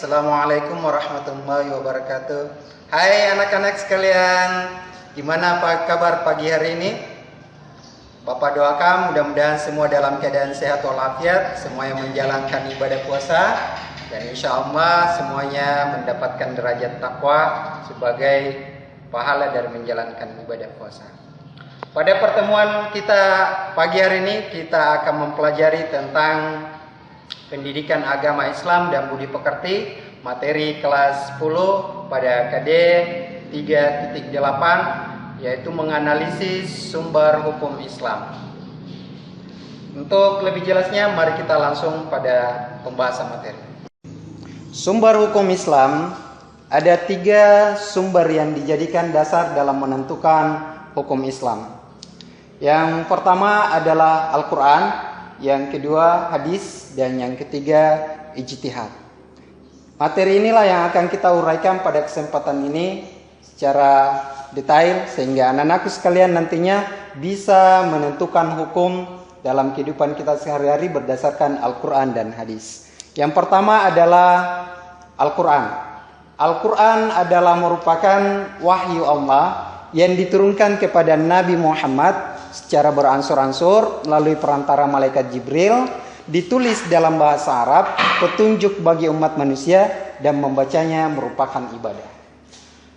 Assalamualaikum warahmatullahi wabarakatuh. Hai anak-anak sekalian, gimana kabar pagi hari ini? Bapak doakan mudah-mudahan semua dalam keadaan sehat walafiat, semua yang menjalankan ibadah puasa, dan insya Allah semuanya mendapatkan derajat takwa sebagai pahala dari menjalankan ibadah puasa. Pada pertemuan kita pagi hari ini, kita akan mempelajari tentang pendidikan agama Islam dan budi pekerti, materi kelas 10 pada KD 3.8, yaitu menganalisis sumber hukum Islam. Untuk lebih jelasnya, mari kita langsung pada pembahasan materi. Sumber hukum Islam, ada 3 sumber yang dijadikan dasar dalam menentukan hukum Islam. Yang pertama adalah Al-Quran, yang kedua hadis, dan yang ketiga ijtihad. Materi inilah yang akan kita uraikan pada kesempatan ini secara detail sehingga anak-anakku sekalian nantinya bisa menentukan hukum dalam kehidupan kita sehari-hari berdasarkan Al-Quran dan hadis. Yang pertama adalah Al-Quran. Al-Quran adalah merupakan wahyu Allah yang diturunkan kepada Nabi Muhammad secara beransur-ansur melalui perantara malaikat Jibril, ditulis dalam bahasa Arab, petunjuk bagi umat manusia, dan membacanya merupakan ibadah.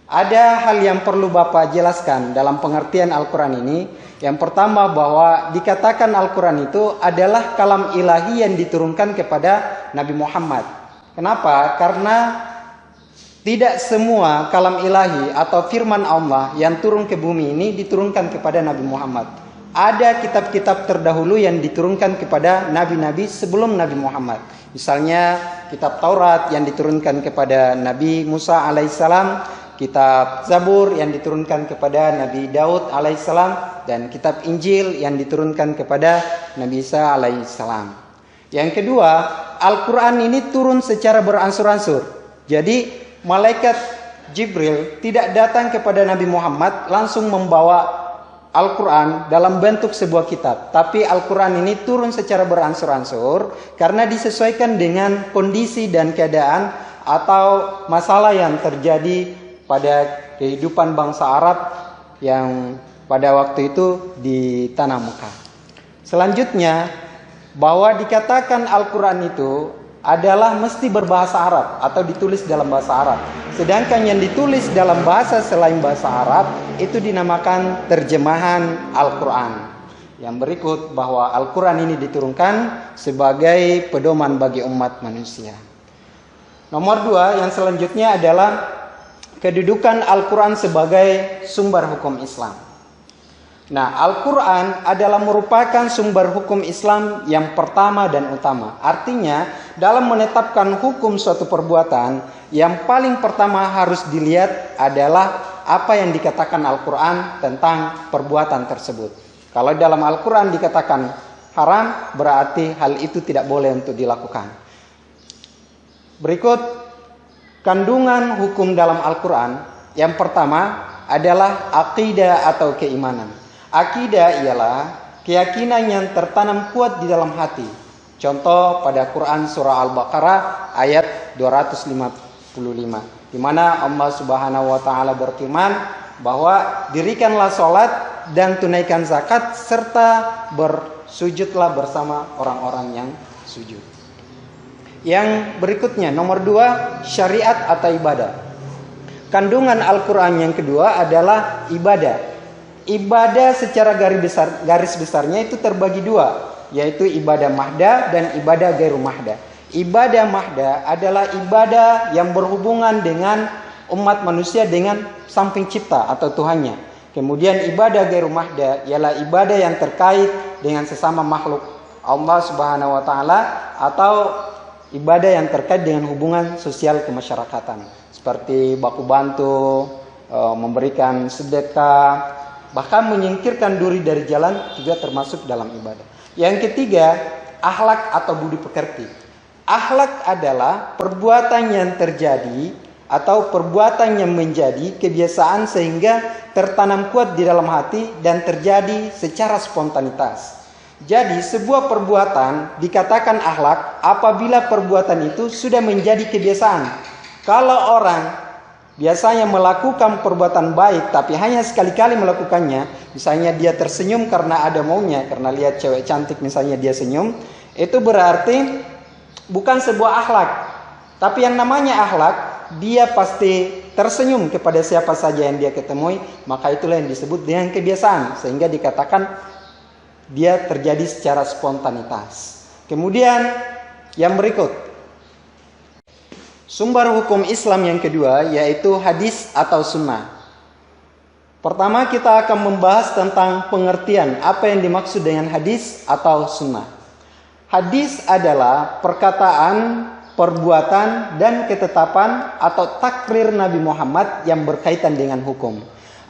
Ada hal yang perlu Bapak jelaskan dalam pengertian Al-Quran ini. Yang pertama, bahwa dikatakan Al-Quran itu adalah kalam ilahi yang diturunkan kepada Nabi Muhammad. Kenapa? Karena tidak semua kalam ilahi atau firman Allah yang turun ke bumi ini diturunkan kepada Nabi Muhammad. Ada kitab-kitab terdahulu yang diturunkan kepada nabi-nabi sebelum Nabi Muhammad. Misalnya kitab Taurat yang diturunkan kepada Nabi Musa alaihissalam, kitab Zabur yang diturunkan kepada Nabi Daud alaihissalam, dan kitab Injil yang diturunkan kepada Nabi Isa alaihissalam. Yang kedua, Al-Quran ini turun secara beransur-ansur. Jadi malaikat Jibril tidak datang kepada Nabi Muhammad langsung membawa Al-Quran dalam bentuk sebuah kitab. Tapi Al-Quran ini turun secara beransur-ansur karena disesuaikan dengan kondisi dan keadaan atau masalah yang terjadi pada kehidupan bangsa Arab yang pada waktu itu di tanah Mekah. Selanjutnya, bahwa dikatakan Al-Quran itu adalah mesti berbahasa Arab atau ditulis dalam bahasa Arab. Sedangkan yang ditulis dalam bahasa selain bahasa Arab itu dinamakan terjemahan Al-Quran. Yang berikut bahwa Al-Quran ini diturunkan sebagai pedoman bagi umat manusia. Nomor 2 yang selanjutnya adalah kedudukan Al-Quran sebagai sumber hukum Islam. Nah, Al-Quran adalah merupakan sumber hukum Islam yang pertama dan utama. Artinya, dalam menetapkan hukum suatu perbuatan, yang paling pertama harus dilihat adalah apa yang dikatakan Al-Quran tentang perbuatan tersebut. Kalau dalam Al-Quran dikatakan haram, berarti hal itu tidak boleh untuk dilakukan. Berikut kandungan hukum dalam Al-Quran. Yang pertama adalah akidah atau keimanan. Akidah ialah keyakinan yang tertanam kuat di dalam hati. Contoh pada Quran surah Al-Baqarah ayat 255, di mana Allah Subhanahu wa taala berfirman bahwa dirikanlah salat dan tunaikan zakat serta bersujudlah bersama orang-orang yang sujud. Yang berikutnya nomor 2, syariat atau ibadah. Kandungan Al-Quran yang kedua adalah ibadah. Ibadah secara garis besarnya itu terbagi 2, yaitu ibadah mahda dan ibadah gairu mahda. Ibadah mahda adalah ibadah yang berhubungan dengan umat manusia dengan sang pencipta atau Tuhannya. Kemudian ibadah gairu mahda ialah ibadah yang terkait dengan sesama makhluk Allah Subhanahu wa taala atau ibadah yang terkait dengan hubungan sosial kemasyarakatan seperti baku bantu, memberikan sedekah, bahkan menyingkirkan duri dari jalan juga termasuk dalam ibadah. Yang ketiga, akhlak atau budi pekerti. Akhlak adalah perbuatan yang terjadi atau perbuatan yang menjadi kebiasaan sehingga tertanam kuat di dalam hati dan terjadi secara spontanitas. Jadi sebuah perbuatan dikatakan akhlak apabila perbuatan itu sudah menjadi kebiasaan. Kalau orang biasanya melakukan perbuatan baik tapi hanya sekali-kali melakukannya, misalnya dia tersenyum karena ada maunya, karena lihat cewek cantik misalnya dia senyum, itu berarti bukan sebuah akhlak. Tapi yang namanya akhlak, dia pasti tersenyum kepada siapa saja yang dia ketemui, maka itulah yang disebut dengan kebiasaan, sehingga dikatakan dia terjadi secara spontanitas. Kemudian yang berikut, sumber hukum Islam yang kedua yaitu hadis atau sunnah. Pertama kita akan membahas tentang pengertian apa yang dimaksud dengan hadis atau sunnah. Hadis adalah perkataan, perbuatan, dan ketetapan atau takrir Nabi Muhammad yang berkaitan dengan hukum.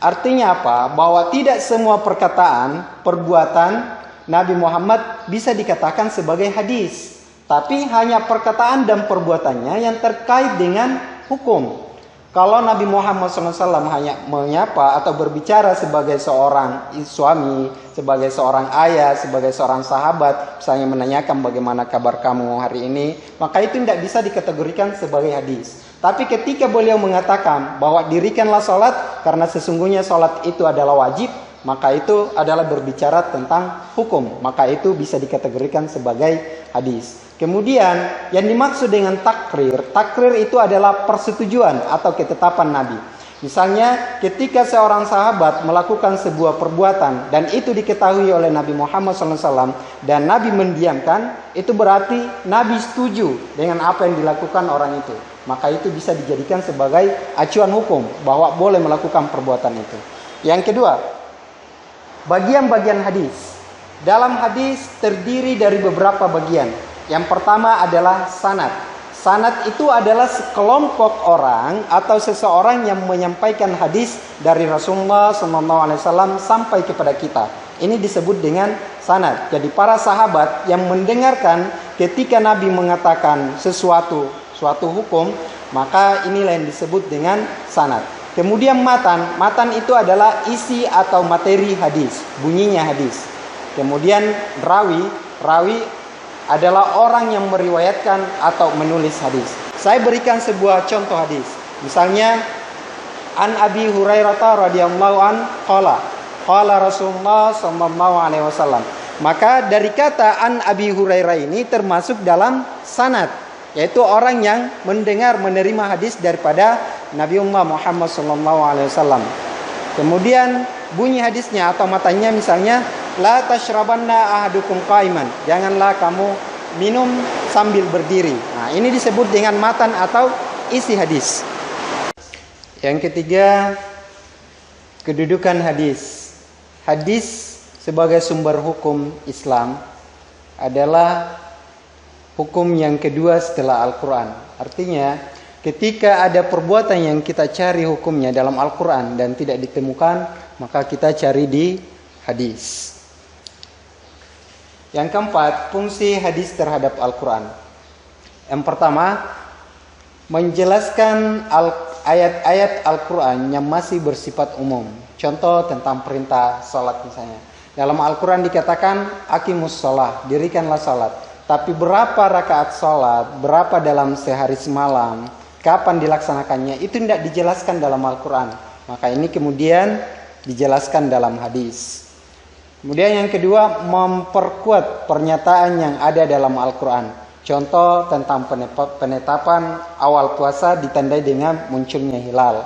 Artinya apa? Bahwa tidak semua perkataan, perbuatan Nabi Muhammad bisa dikatakan sebagai hadis, tapi hanya perkataan dan perbuatannya yang terkait dengan hukum. Kalau Nabi Muhammad SAW hanya menyapa atau berbicara sebagai seorang suami, sebagai seorang ayah, sebagai seorang sahabat, misalnya menanyakan bagaimana kabar kamu hari ini, maka itu tidak bisa dikategorikan sebagai hadis. Tapi ketika beliau mengatakan bahwa dirikanlah sholat karena sesungguhnya sholat itu adalah wajib, maka itu adalah berbicara tentang hukum, maka itu bisa dikategorikan sebagai hadis. Kemudian yang dimaksud dengan takrir itu adalah persetujuan atau ketetapan Nabi. Misalnya ketika seorang sahabat melakukan sebuah perbuatan dan itu diketahui oleh Nabi Muhammad SAW dan Nabi mendiamkan, itu berarti Nabi setuju dengan apa yang dilakukan orang itu. Maka itu bisa dijadikan sebagai acuan hukum bahwa boleh melakukan perbuatan itu. Yang kedua, bagian-bagian hadis. Dalam hadis terdiri dari beberapa bagian. Yang pertama adalah sanad. Sanad itu adalah sekelompok orang atau seseorang yang menyampaikan hadis dari Rasulullah SAW sampai kepada kita. Ini disebut dengan sanad. Jadi para sahabat yang mendengarkan ketika Nabi mengatakan suatu hukum, maka inilah yang disebut dengan sanad. Kemudian matan. Matan itu adalah isi atau materi hadis, bunyinya hadis. Kemudian rawi adalah orang yang meriwayatkan atau menulis hadis. Saya berikan sebuah contoh hadis. Misalnya an Abi Hurairah radhiyallahu an qala Rasulullah sallallahu alaihi wasallam. Maka dari kata an Abi Hurairah ini termasuk dalam sanad, yaitu orang yang mendengar menerima hadis daripada Nabiullah Muhammad sallallahu alaihi wasallam. Kemudian bunyi hadisnya atau matanya misalnya la tashrabanna ahadukum qaiman, janganlah kamu minum sambil berdiri. Nah, ini disebut dengan matan atau isi hadis. Yang ketiga, kedudukan hadis. Hadis sebagai sumber hukum Islam adalah hukum yang kedua setelah Al-Quran. Artinya ketika ada perbuatan yang kita cari hukumnya dalam Al-Quran dan tidak ditemukan, maka kita cari di hadis. Yang keempat, fungsi hadis terhadap Al-Quran. Yang pertama, menjelaskan ayat-ayat Al-Quran yang masih bersifat umum. Contoh tentang perintah salat misalnya. Dalam Al-Quran dikatakan, aqimus shalah, dirikanlah salat. Tapi berapa rakaat salat, berapa dalam sehari semalam, kapan dilaksanakannya, itu tidak dijelaskan dalam Al-Quran. Maka ini kemudian dijelaskan dalam hadis. Kemudian yang kedua, memperkuat pernyataan yang ada dalam Al-Quran. Contoh tentang penetapan awal puasa ditandai dengan munculnya hilal.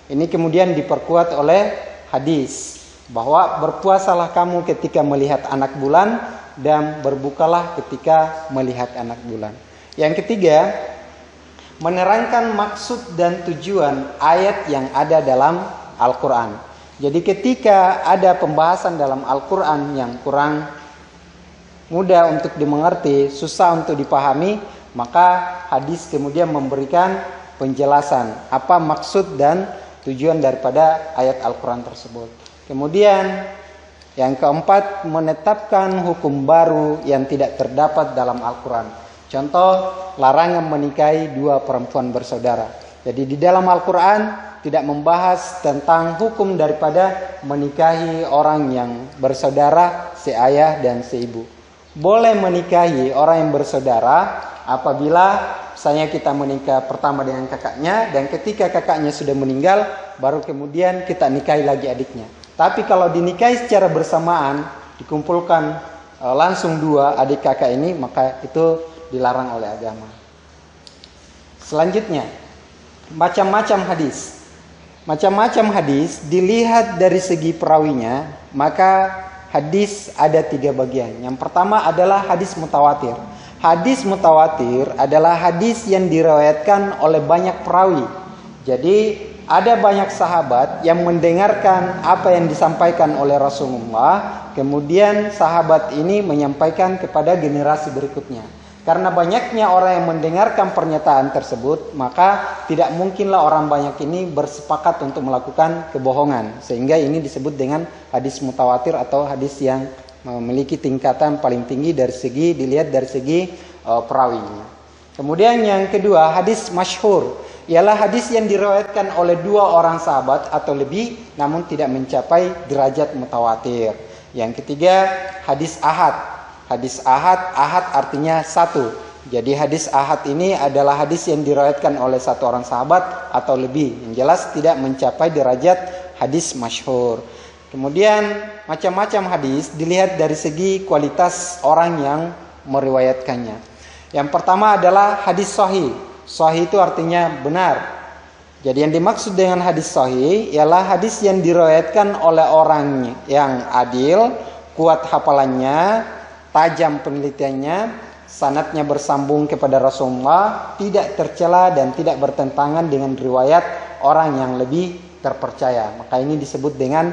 Ini kemudian diperkuat oleh hadis, bahwa berpuasalah kamu ketika melihat anak bulan dan berbukalah ketika melihat anak bulan. Yang ketiga, menerangkan maksud dan tujuan ayat yang ada dalam Al-Quran. Jadi ketika ada pembahasan dalam Al-Quran yang kurang mudah untuk dimengerti, susah untuk dipahami, maka hadis kemudian memberikan penjelasan apa maksud dan tujuan daripada ayat Al-Quran tersebut. Kemudian yang keempat, menetapkan hukum baru yang tidak terdapat dalam Al-Quran. Contoh, larangan menikahi dua perempuan bersaudara. Jadi di dalam Al-Quran tidak membahas tentang hukum daripada menikahi orang yang bersaudara seayah dan seibu. Boleh menikahi orang yang bersaudara apabila misalnya kita menikah pertama dengan kakaknya, dan ketika kakaknya sudah meninggal baru kemudian kita nikahi lagi adiknya. Tapi kalau dinikahi secara bersamaan, dikumpulkan langsung dua adik kakak ini, maka itu dilarang oleh agama. Selanjutnya, macam-macam hadis. Macam-macam hadis dilihat dari segi perawinya, maka hadis ada 3 bagian. Yang pertama adalah hadis mutawatir. Hadis mutawatir adalah hadis yang diriwayatkan oleh banyak perawi. Jadi ada banyak sahabat yang mendengarkan apa yang disampaikan oleh Rasulullah, kemudian sahabat ini menyampaikan kepada generasi berikutnya. Karena banyaknya orang yang mendengarkan pernyataan tersebut, maka tidak mungkinlah orang banyak ini bersepakat untuk melakukan kebohongan. Sehingga ini disebut dengan hadis mutawatir atau hadis yang memiliki tingkatan paling tinggi dari segi dilihat dari segi perawinya. Kemudian yang kedua, hadis masyhur, ialah hadis yang diriwayatkan oleh 2 orang sahabat atau lebih namun tidak mencapai derajat mutawatir. Yang ketiga, hadis ahad. Hadis ahad, ahad artinya 1. Jadi hadis ahad ini adalah hadis yang diriwayatkan oleh 1 orang sahabat atau lebih. Yang jelas tidak mencapai derajat hadis masyhur. Kemudian macam-macam hadis dilihat dari segi kualitas orang yang meriwayatkannya. Yang pertama adalah hadis sahih. Sahih itu artinya benar. Jadi yang dimaksud dengan hadis sahih ialah hadis yang diriwayatkan oleh orang yang adil, kuat hafalannya, tajam penelitiannya, sanadnya bersambung kepada Rasulullah, tidak tercela dan tidak bertentangan dengan riwayat orang yang lebih terpercaya. Maka ini disebut dengan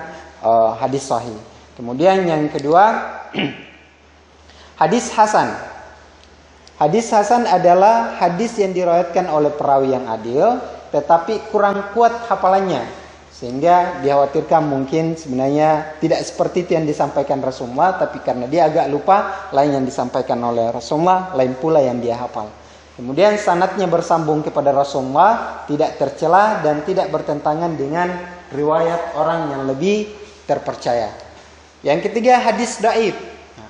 hadis sahih. Kemudian yang kedua, hadis hasan. Hadis hasan adalah hadis yang diriwayatkan oleh perawi yang adil tetapi kurang kuat hafalannya, sehingga dikhawatirkan mungkin sebenarnya tidak seperti itu yang disampaikan Rasulullah, tapi karena dia agak lupa, lain yang disampaikan oleh Rasulullah, lain pula yang dia hafal. Kemudian sanadnya bersambung kepada Rasulullah, tidak tercela dan tidak bertentangan dengan riwayat orang yang lebih terpercaya. Yang ketiga, hadis dhaif.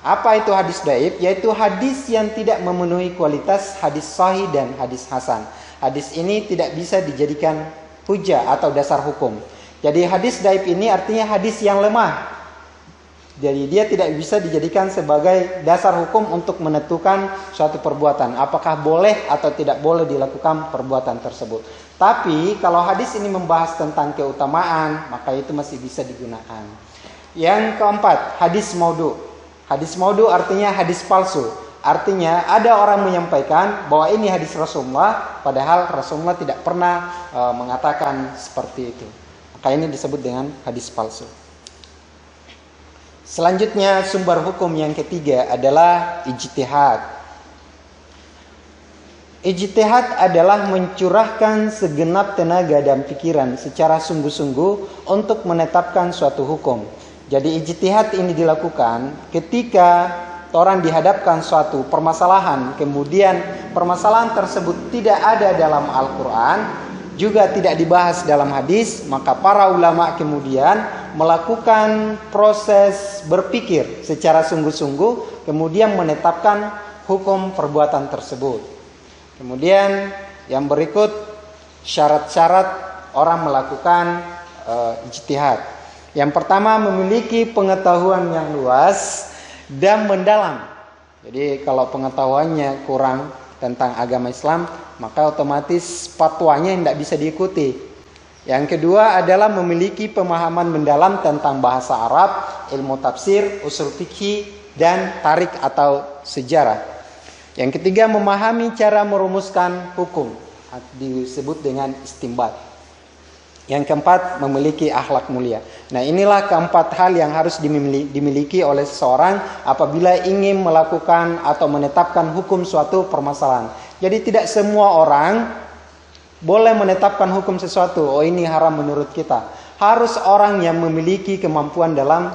Apa itu hadis dhaif? Yaitu hadis yang tidak memenuhi kualitas hadis sahih dan hadis hasan. Hadis ini tidak bisa dijadikan hujah atau dasar hukum. Jadi hadis dhaif ini artinya hadis yang lemah. Jadi dia tidak bisa dijadikan sebagai dasar hukum untuk menentukan suatu perbuatan, apakah boleh atau tidak boleh dilakukan perbuatan tersebut. Tapi kalau hadis ini membahas tentang keutamaan, maka itu masih bisa digunakan. Yang keempat, hadis maudhu. Hadis maudhu artinya hadis palsu. Artinya ada orang menyampaikan bahwa ini hadis Rasulullah, padahal Rasulullah tidak pernah mengatakan seperti itu. Maka ini disebut dengan hadis palsu. Selanjutnya, sumber hukum yang ketiga adalah ijtihad. Ijtihad adalah mencurahkan segenap tenaga dan pikiran secara sungguh-sungguh untuk menetapkan suatu hukum. Jadi ijtihad ini dilakukan ketika orang dihadapkan suatu permasalahan, kemudian permasalahan tersebut tidak ada dalam Al-Quran, juga tidak dibahas dalam hadis, maka para ulama kemudian melakukan proses berpikir secara sungguh-sungguh, kemudian menetapkan hukum perbuatan tersebut. Kemudian yang berikut syarat-syarat orang melakukan ijtihad. Yang pertama, memiliki pengetahuan yang luas dan mendalam. Jadi kalau pengetahuannya kurang tentang agama Islam, maka otomatis fatwanya tidak bisa diikuti. Yang kedua adalah memiliki pemahaman mendalam tentang bahasa Arab, ilmu tafsir, usul fikih, dan tarik atau sejarah. Yang ketiga, memahami cara merumuskan hukum, disebut dengan istinbat. Yang keempat, memiliki akhlak mulia. Nah, inilah keempat hal yang harus dimiliki oleh seseorang apabila ingin melakukan atau menetapkan hukum suatu permasalahan. Jadi tidak semua orang boleh menetapkan hukum sesuatu. Oh, ini haram menurut kita. Harus orang yang memiliki kemampuan dalam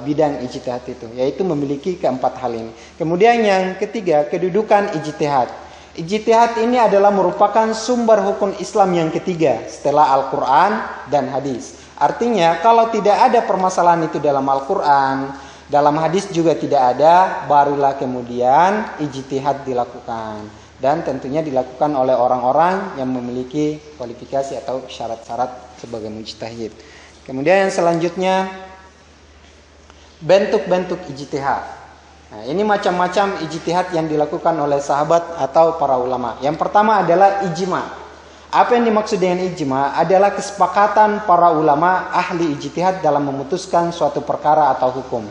bidang ijtihad itu, yaitu memiliki keempat hal ini. Kemudian yang ketiga, kedudukan ijtihad. Ijtihad ini adalah merupakan sumber hukum Islam yang ketiga setelah Al-Quran dan hadis. Artinya kalau tidak ada permasalahan itu dalam Al-Quran, dalam hadis juga tidak ada, barulah kemudian ijtihad dilakukan. Dan tentunya dilakukan oleh orang-orang yang memiliki kualifikasi atau syarat-syarat sebagai mujtahid. Kemudian yang selanjutnya, bentuk-bentuk ijtihad. Nah, ini macam-macam ijtihad yang dilakukan oleh sahabat atau para ulama. Yang pertama adalah ijma. Apa yang dimaksud dengan ijma adalah kesepakatan para ulama ahli ijtihad dalam memutuskan suatu perkara atau hukum.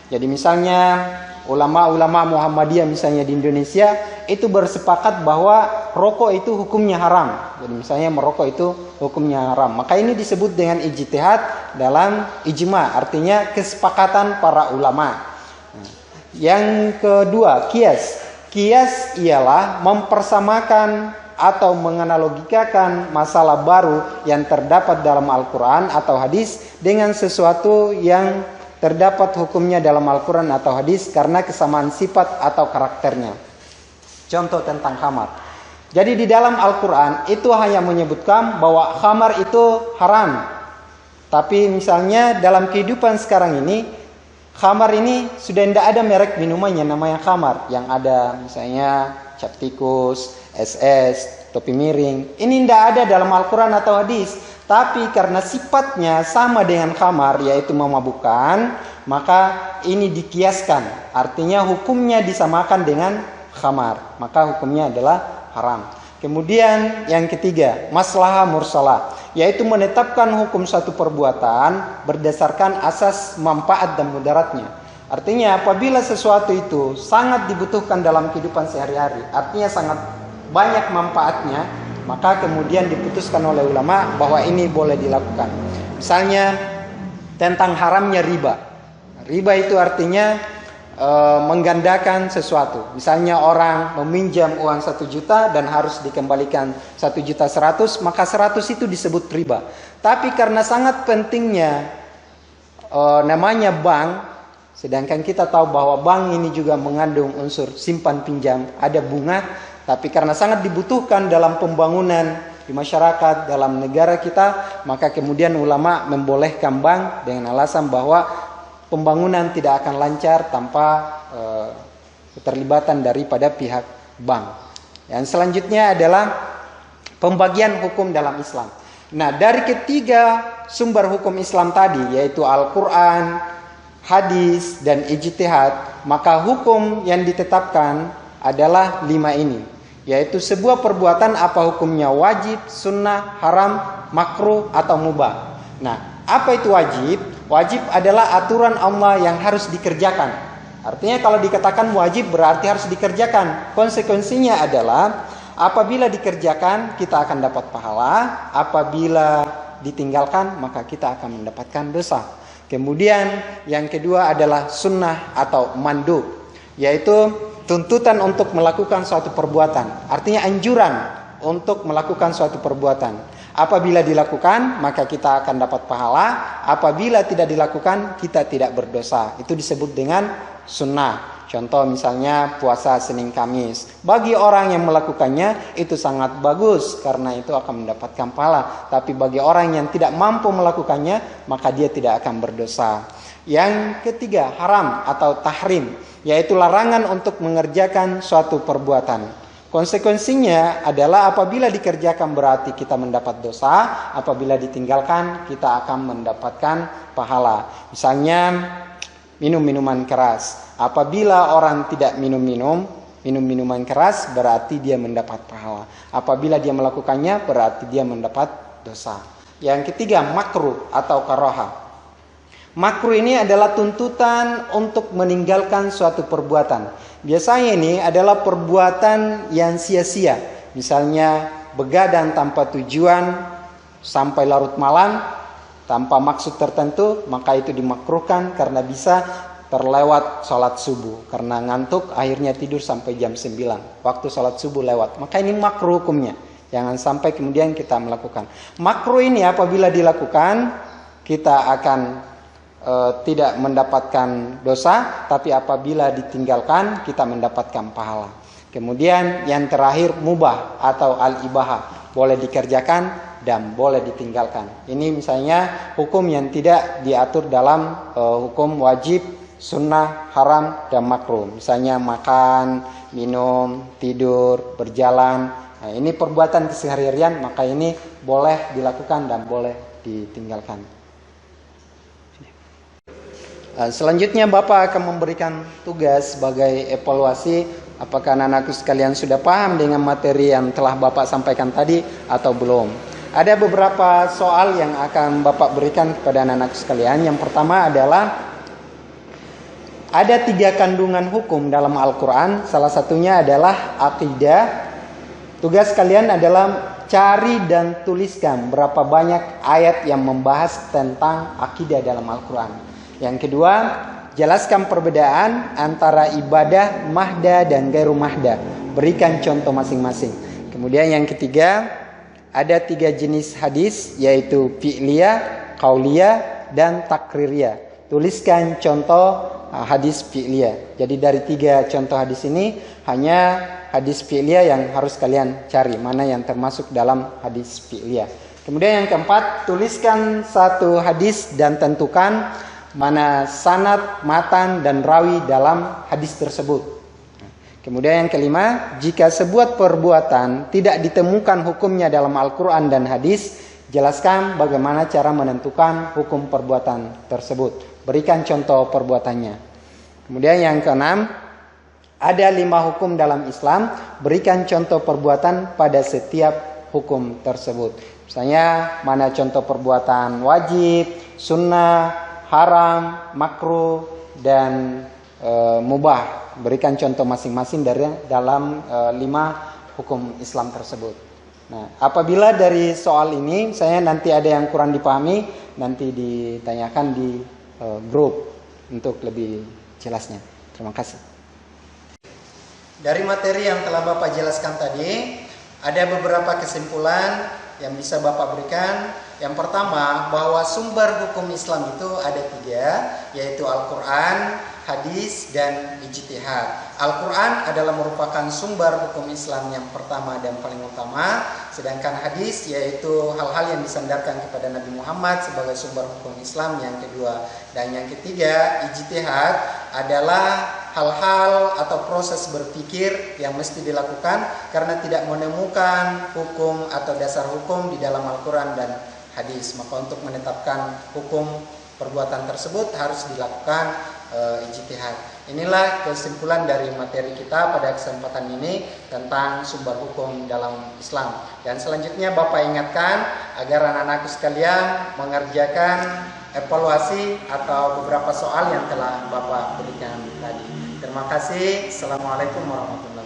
Jadi misalnya ulama-ulama Muhammadiyah misalnya di Indonesia itu bersepakat bahwa rokok itu hukumnya haram. Jadi misalnya merokok itu hukumnya haram. Maka ini disebut dengan ijtihad dalam ijma, artinya kesepakatan para ulama. Yang kedua, qiyas. Qiyas ialah mempersamakan atau menganalogikakan masalah baru yang terdapat dalam Al-Quran atau hadis dengan sesuatu yang terdapat hukumnya dalam Al-Quran atau hadis karena kesamaan sifat atau karakternya. Contoh tentang khamar. Jadi di dalam Al-Quran itu hanya menyebutkan bahwa khamar itu haram. Tapi misalnya dalam kehidupan sekarang ini, khamar ini sudah tidak ada merek minumannya namanya khamar. Yang ada misalnya cap tikus, SS, topi miring. Ini tidak ada dalam Al-Quran atau hadis. Tapi karena sifatnya sama dengan khamar, yaitu memabukkan, maka ini dikiaskan. Artinya hukumnya disamakan dengan khamar. Maka hukumnya adalah haram. Kemudian yang ketiga, maslahah mursalah, yaitu menetapkan hukum suatu perbuatan berdasarkan asas manfaat dan mudaratnya. Artinya apabila sesuatu itu sangat dibutuhkan dalam kehidupan sehari-hari, artinya sangat banyak manfaatnya, maka kemudian diputuskan oleh ulama bahwa ini boleh dilakukan. Misalnya tentang haramnya riba. Riba itu artinya menggandakan sesuatu. Misalnya orang meminjam uang 1 juta dan harus dikembalikan 1.100.000, maka 100 itu disebut riba. Tapi karena sangat pentingnya namanya bank, sedangkan kita tahu bahwa bank ini juga mengandung unsur simpan pinjam, ada bunga. Tapi karena sangat dibutuhkan dalam pembangunan di masyarakat, dalam negara kita, maka kemudian ulama membolehkan bank dengan alasan bahwa pembangunan tidak akan lancar tanpa keterlibatan daripada pihak bank. Yang selanjutnya adalah pembagian hukum dalam Islam. Nah, dari ketiga sumber hukum Islam tadi, yaitu Al-Quran, hadis, dan ijtihad, maka hukum yang ditetapkan adalah 5 ini. Yaitu sebuah perbuatan apa hukumnya wajib, sunnah, haram, makruh, atau mubah. Nah, apa itu wajib? Wajib adalah aturan Allah yang harus dikerjakan. Artinya kalau dikatakan wajib berarti harus dikerjakan. Konsekuensinya adalah apabila dikerjakan kita akan dapat pahala, apabila ditinggalkan maka kita akan mendapatkan dosa. Kemudian yang kedua adalah sunnah atau mandub, yaitu tuntutan untuk melakukan suatu perbuatan. Artinya anjuran untuk melakukan suatu perbuatan. Apabila dilakukan, maka kita akan dapat pahala. Apabila tidak dilakukan, kita tidak berdosa. Itu disebut dengan sunnah. Contoh misalnya puasa Senin Kamis. Bagi orang yang melakukannya, itu sangat bagus. Karena itu akan mendapatkan pahala. Tapi bagi orang yang tidak mampu melakukannya, maka dia tidak akan berdosa. Yang ketiga, haram atau tahrim, yaitu larangan untuk mengerjakan suatu perbuatan. Konsekuensinya adalah apabila dikerjakan berarti kita mendapat dosa, apabila ditinggalkan kita akan mendapatkan pahala. Misalnya minum minuman keras. Apabila orang tidak minum minuman keras berarti dia mendapat pahala. Apabila dia melakukannya berarti dia mendapat dosa. Yang ketiga, makruh atau karaha. Makruh ini adalah tuntutan untuk meninggalkan suatu perbuatan. Biasanya ini adalah perbuatan yang sia-sia. Misalnya begadang tanpa tujuan sampai larut malam tanpa maksud tertentu, maka itu dimakruhkan karena bisa terlewat sholat subuh. Karena ngantuk akhirnya tidur sampai jam 9. Waktu sholat subuh lewat. Maka ini makruh hukumnya. Jangan sampai kemudian kita melakukan. Makruh ini apabila dilakukan kita akan tidak mendapatkan dosa, tapi apabila ditinggalkan kita mendapatkan pahala. Kemudian yang terakhir mubah atau al-ibahah, boleh dikerjakan dan boleh ditinggalkan. Ini misalnya hukum yang tidak diatur dalam hukum wajib, sunnah, haram, dan makruh. Misalnya makan, minum, tidur, berjalan. Nah, ini perbuatan keseharian, maka ini boleh dilakukan dan boleh ditinggalkan. Selanjutnya Bapak akan memberikan tugas sebagai evaluasi apakah anak-anakku sekalian sudah paham dengan materi yang telah Bapak sampaikan tadi atau belum. Ada beberapa soal yang akan Bapak berikan kepada anak-anakku sekalian. Yang pertama adalah ada 3 kandungan hukum dalam Al-Quran. Salah satunya adalah akidah. Tugas kalian adalah cari dan tuliskan berapa banyak ayat yang membahas tentang akidah dalam Al-Quran. Yang kedua, jelaskan perbedaan antara ibadah mahda dan gairu mahda. Berikan contoh masing-masing. Kemudian yang ketiga, ada 3 jenis hadis, yaitu fi'liyah, qauliyah, dan takririyah. Tuliskan contoh hadis fi'liyah. Jadi dari 3 contoh hadis ini, hanya hadis fi'liyah yang harus kalian cari, mana yang termasuk dalam hadis fi'liyah. Kemudian yang keempat, tuliskan 1 hadis dan tentukan mana sanad, matan, dan rawi dalam hadis tersebut. Kemudian yang kelima, jika sebuah perbuatan tidak ditemukan hukumnya dalam Al-Quran dan hadis, jelaskan bagaimana cara menentukan hukum perbuatan tersebut. Berikan contoh perbuatannya. Kemudian yang keenam, ada 5 hukum dalam Islam, berikan contoh perbuatan pada setiap hukum tersebut. Misalnya, mana contoh perbuatan wajib, sunnah, haram, makruh, dan mubah. Berikan contoh masing-masing dari dalam 5 hukum Islam tersebut. Nah, apabila dari soal ini saya nanti ada yang kurang dipahami, nanti ditanyakan di grup untuk lebih jelasnya. Terima kasih. Dari materi yang telah Bapak jelaskan tadi, ada beberapa kesimpulan yang bisa Bapak berikan. Yang pertama, bahwa sumber hukum Islam itu ada 3, yaitu Al-Quran, hadis, dan ijtihad. Al-Quran adalah merupakan sumber hukum Islam yang pertama dan paling utama, sedangkan hadis yaitu hal-hal yang disandarkan kepada Nabi Muhammad sebagai sumber hukum Islam yang kedua. Dan yang ketiga, ijtihad adalah hal-hal atau proses berpikir yang mesti dilakukan karena tidak menemukan hukum atau dasar hukum di dalam Al-Quran dan hadis. Maka untuk menetapkan hukum perbuatan tersebut harus dilakukan ijtihad. Inilah kesimpulan dari materi kita pada kesempatan ini tentang sumber hukum dalam Islam. Dan selanjutnya Bapak ingatkan agar anak-anakku sekalian mengerjakan evaluasi atau beberapa soal yang telah Bapak berikan tadi. Terima kasih. Assalamualaikum warahmatullahi wabarakatuh.